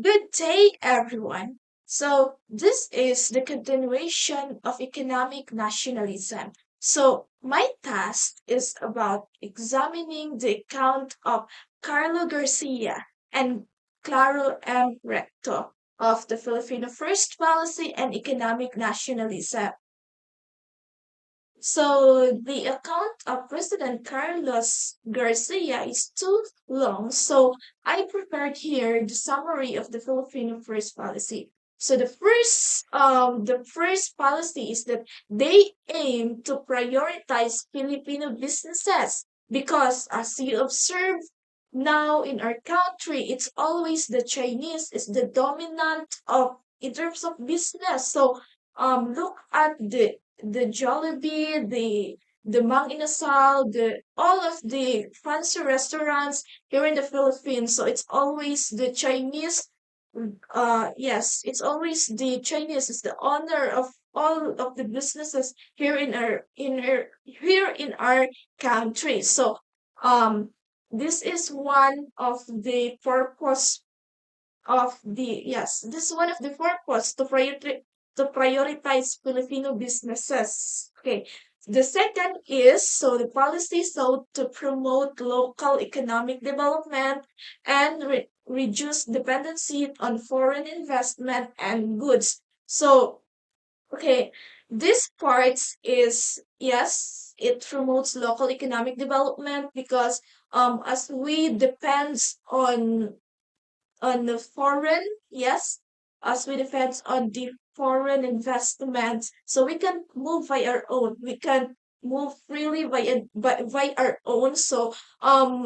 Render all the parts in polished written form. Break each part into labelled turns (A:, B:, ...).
A: Good day, everyone. So, this is the continuation of economic nationalism. So, my task is about examining the account of Carlo Garcia and Claro M. Recto of the Filipino First Policy and Economic Nationalism. So the account of President Carlos Garcia is too long, so I prepared here the summary of the Filipino First Policy. So the first policy is that they aim to prioritize Filipino businesses because, as you observe now in our country, it's always the Chinese is the dominant of in terms of business. So look at the Jollibee, the Mang Inasal, the all of the fancy restaurants here in the Philippines. So it's always the Chinese. Yes, it's always the Chinese is the owner of all of the businesses here in our country. So this is one of the purpose of the yes, this is one of the purpose to prioritize Filipino businesses. Okay. The second is so the policy sought to promote local economic development and reduce dependency on foreign investment and goods. So okay, this part is yes, it promotes local economic development because as we depends on the foreign, yes, as we depends on the foreign investments. So we can move by our own. We can move freely by our own. So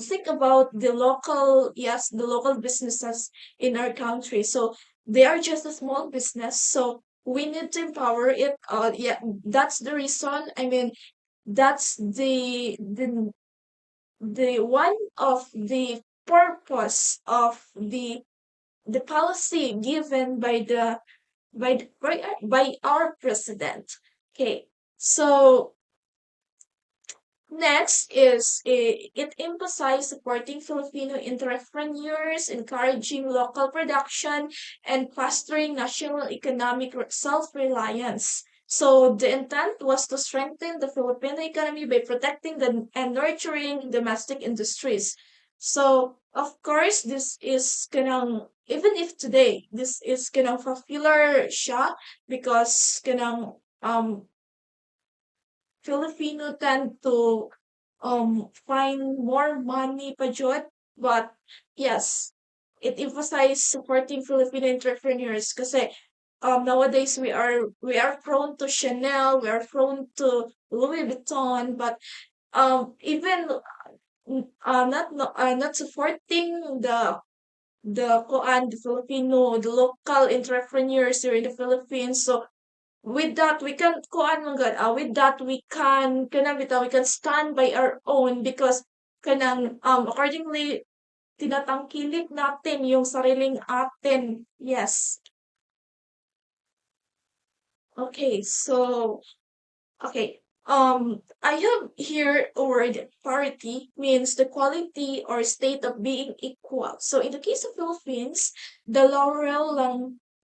A: think about the local, yes, the local businesses in our country. So they are just a small business. So we need to empower it. Yeah, that's the reason. I mean, that's the one of the purpose of the policy given by our president. Okay, so next is it emphasized supporting Filipino entrepreneurs, encouraging local production, and fostering national economic self-reliance. So the intent was to strengthen the Filipino economy by protecting and nurturing domestic industries. So of course this is kanang even if today this is kanang popular siya because kanang Filipino tend to find more money pa jud. But yes, it emphasized supporting Filipino entrepreneurs kasi nowadays we are prone to Chanel, we are prone to Louis Vuitton, but even not supporting the Filipino, the local entrepreneurs here in the Philippines. So with that we can kuan man gud, with that we can kanang bitaw we can stand by our own because kanang accordingly tinatangkilik natin yung sariling atin. Yes. Okay, so okay. I have here a word parity means the quality or state of being equal. So in the case of Philippines, the Laurel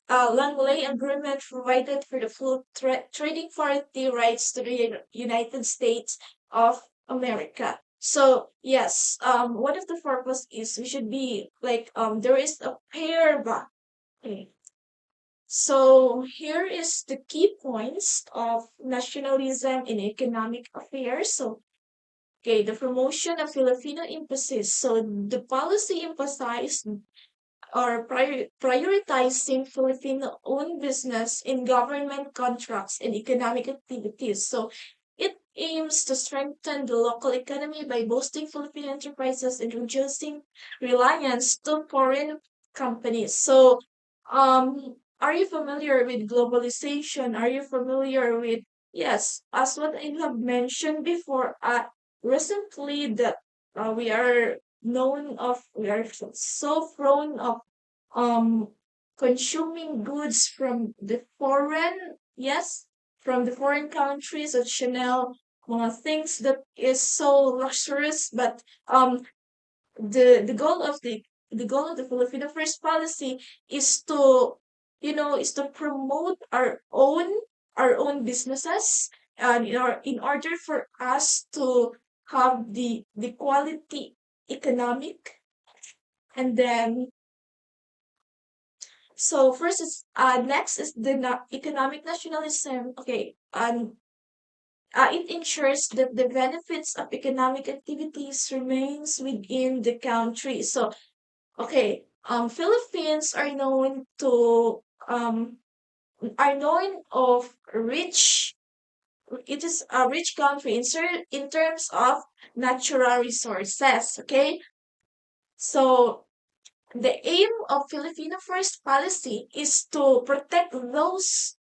A: Langley Agreement provided for the full trading parity rights to the United States of America. So yes, one of the purpose is we should be like there is a pair ba. Okay. So here is the key points of nationalism in economic affairs. So okay, the promotion of Filipino emphasis. So the policy emphasized or prioritizing Filipino-owned business in government contracts and economic activities. So it aims to strengthen the local economy by boosting Filipino enterprises and reducing reliance to foreign companies. So, are you familiar with globalization? Are you familiar with yes, as what I have mentioned before, recently that we are so prone of um consuming goods from the foreign yes from the foreign countries of Chanel, things that is so luxurious, but the goal of the the goal of the Filipino First policy is to, is to promote our own businesses, and in order for us to have the quality economic. And then, so first is next is the economic nationalism. Okay, it ensures that the benefits of economic activities remains within the country. So, okay, Philippines are known of rich. It is a rich country in terms of natural resources. Okay, so the aim of Filipino First policy is to protect those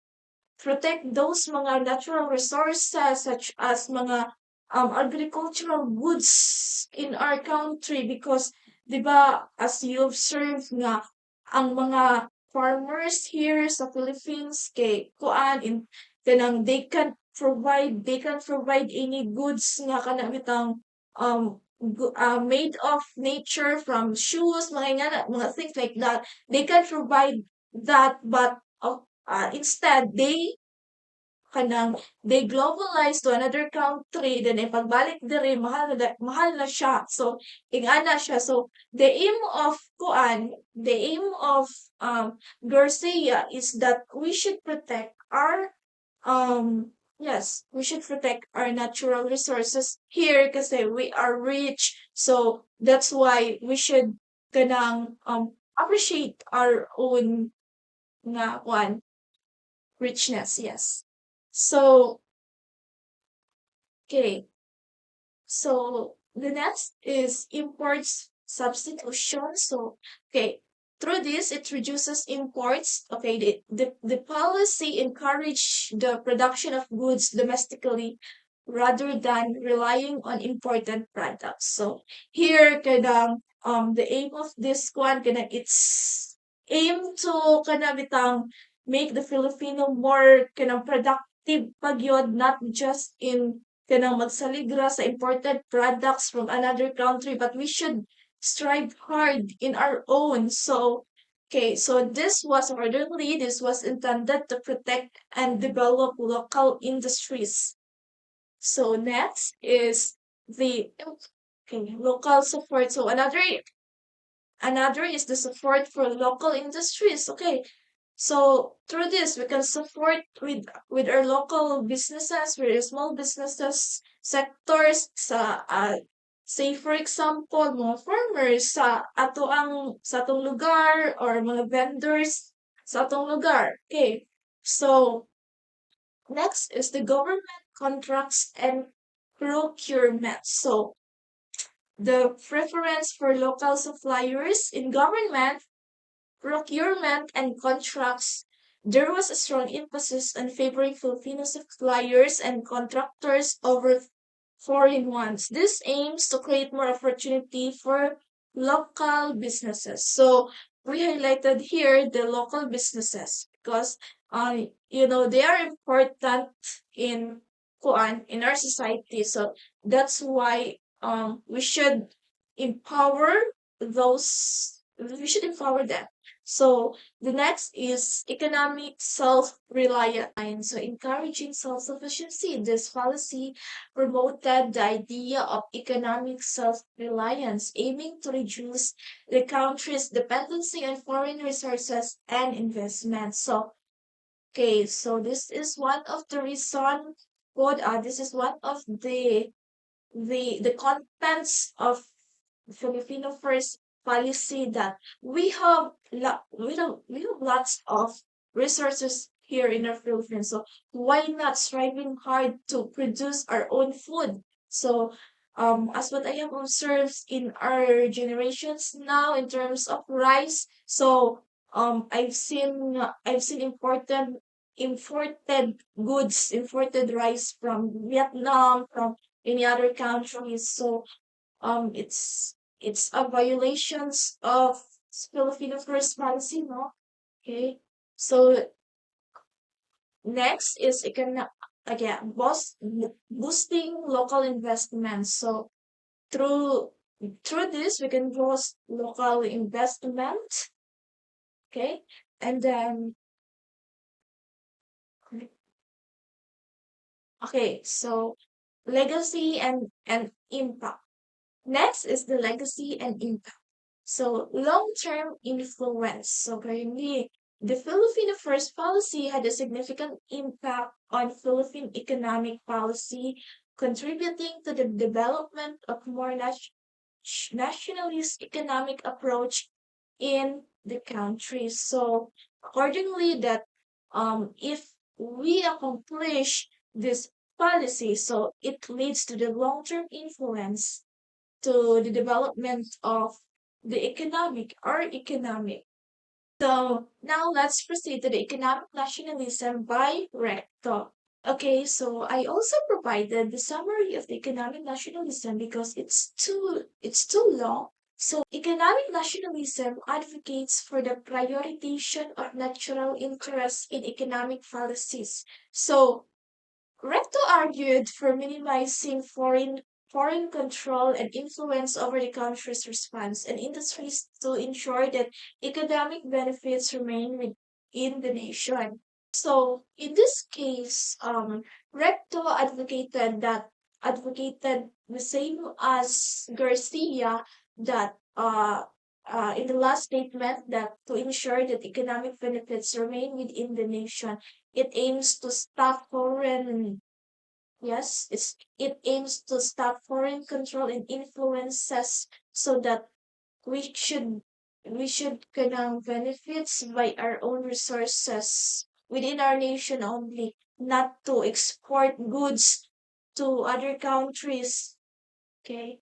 A: mga natural resources, such as mga agricultural goods in our country, because 'di ba, as you observe nga, ang mga farmers here sa Philippines kay kuan in kanang they can provide any goods nga kana bitang made of nature, from shoes, mga things like that. They can provide that, but instead they globalize to another country, then ipagbalik diri mahal na siya. So ingana siya. So the aim of Garcia is that we should protect our yes, we should protect our natural resources here kasi we are rich. So that's why we should kanang appreciate our own nga one richness. Yes. So, okay. So the next is imports substitution. So, okay, through this it reduces imports. Okay, the policy encourage the production of goods domestically rather than relying on imported products. So here the aim of this one it's aim to bitang make the Filipino more productive pagyod, not just in magsaligra sa imported products from another country, but we should strive hard in our own. So, okay, so this was intended to protect and develop local industries. So next is the local support. So another is the support for local industries. Okay, so through this, we can support with our local businesses, with our small businesses sectors sa say for example, mga farmers sa atong lugar, or mga vendors sa atong lugar. Okay. So next is the government contracts and procurement. So the preference for local suppliers in government procurement and contracts, there was a strong emphasis on favoring Filipino suppliers and contractors over foreign ones. This aims to create more opportunity for local businesses. So we highlighted here the local businesses because they are important in in our society. So that's why empower we should empower them. So the next is economic self-reliance. So encouraging self-sufficiency. This policy promoted the idea of economic self-reliance, aiming to reduce the country's dependency on foreign resources and investments. So, okay, so this is one of the reasons. This is one of the contents of Filipino First policy, that we have lots of resources here in our Philippines. So why not striving hard to produce our own food? So as what I have observed in our generations now in terms of rice, so I've seen imported rice from Vietnam, from any other countries. So it's a violations of Filipino First policy, no? Okay. So next is again boosting local investments. So through Through this, we can boost local investment, okay? And then, okay, so legacy and impact. Next is the legacy and impact. So long-term influence. So currently, the Filipino First policy had a significant impact on Philippine economic policy, contributing to the development of more nationalist economic approach in the country. So accordingly, that if we accomplish this policy, so it leads to the long-term influence to the development of the our economic. So now let's proceed to the economic nationalism by Recto. Okay, so I also provided the summary of the economic nationalism because it's too long. So economic nationalism advocates for the prioritization of natural interests in economic policies. So Recto argued for minimizing foreign control and influence over the country's response and industries to ensure that economic benefits remain within the nation. So in this case, Recto advocated the same as Garcia that in the last statement that to ensure that economic benefits remain within the nation, it aims to stop foreign yes, it aims to stop foreign control and influences so that we should we should canang benefits by our own resources within our nation only, not to export goods to other countries. Okay.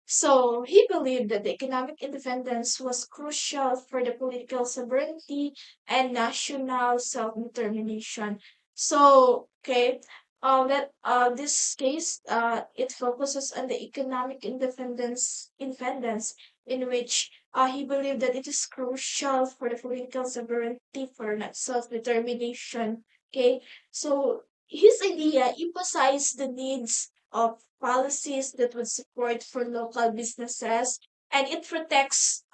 A: So he believed that the economic independence was crucial for the political sovereignty and national self-determination. So, okay, that this case it focuses on the economic independence in which he believed that it is crucial for the political sovereignty for self-determination. Okay, so his idea emphasized the needs of policies that would support for local businesses and it protects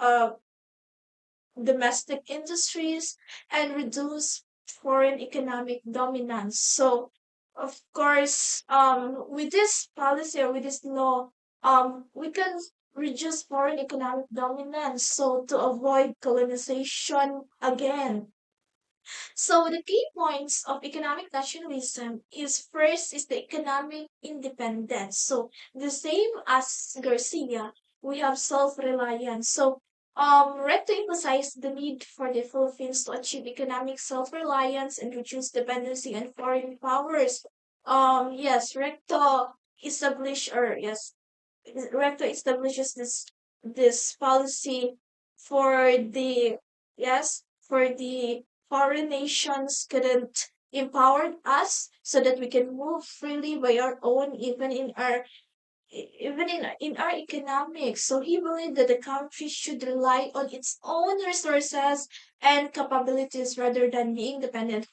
A: domestic industries and reduce foreign economic dominance. So, of course, with this policy or with this law, we can reduce foreign economic dominance so to avoid colonization again. So the key points of economic nationalism is first is the economic independence. So the same as Garcia, we have self-reliance. So Recto emphasized the need for the Philippines to achieve economic self-reliance and reduce dependency on foreign powers. Yes, Recto establishes this policy for the for the foreign nations couldn't empower us so that we can move freely by our own even in our economics. So he believed that the country should rely on its own resources and capabilities rather than being dependent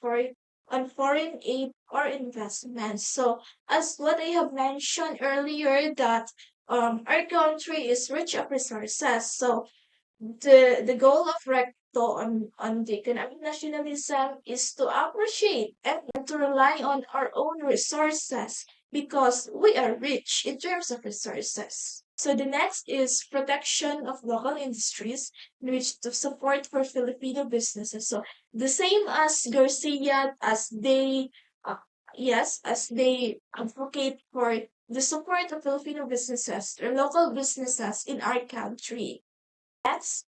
A: on foreign aid or investments. So as what I have mentioned earlier that our country is rich of resources. So the goal of Recto on the economic nationalism is to appreciate and to rely on our own resources because we are rich in terms of resources. So the next is protection of local industries, which to support for Filipino businesses. So the same as Garcia, uh, as they advocate for the support of Filipino businesses or local businesses in our country. Next,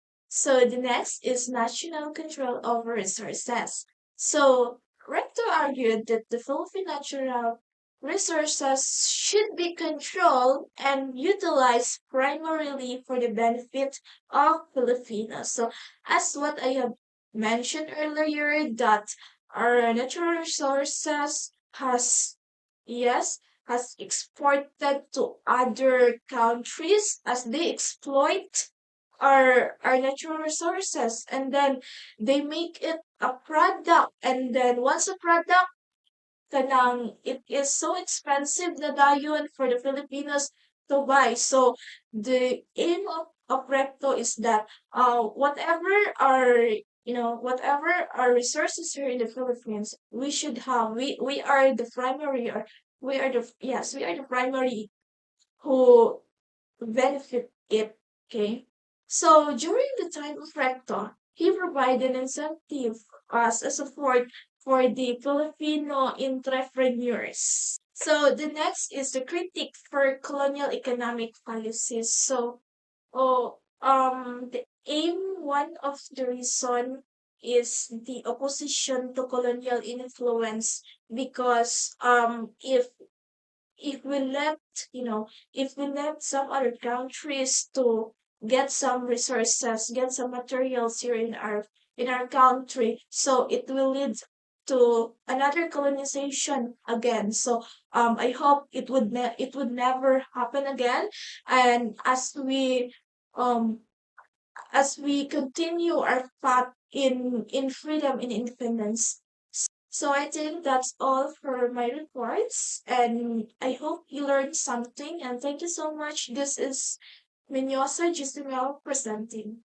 A: the next is national control over resources. So Rector argued that the Philippine natural resources should be controlled and utilized primarily for the benefit of Filipinos. So as what I have mentioned earlier, that our natural resources yes, has exported to other countries as they exploit our natural resources and then they make it a product and then once a product kanang it is so expensive na dayon for the Filipinos to buy. So the aim of Recto is that whatever our whatever our resources here in the Philippines, we should have we are the primary or we are the yes, we are the primary who benefit it. Okay. So during the time of Recto, he provided an incentive as a support for the Filipino entrepreneurs. So the next is the critique for colonial economic policies. So, the aim, one of the reason is the opposition to colonial influence because if we let if we let some other countries to get some resources, get some materials here in our country, so it will lead to another colonization again. So I hope it would never happen again. And um as we continue our path in freedom and independence. So I think that's all for my reports, and I hope you learned something. And thank you so much. This is Minyosa Gisimel presenting.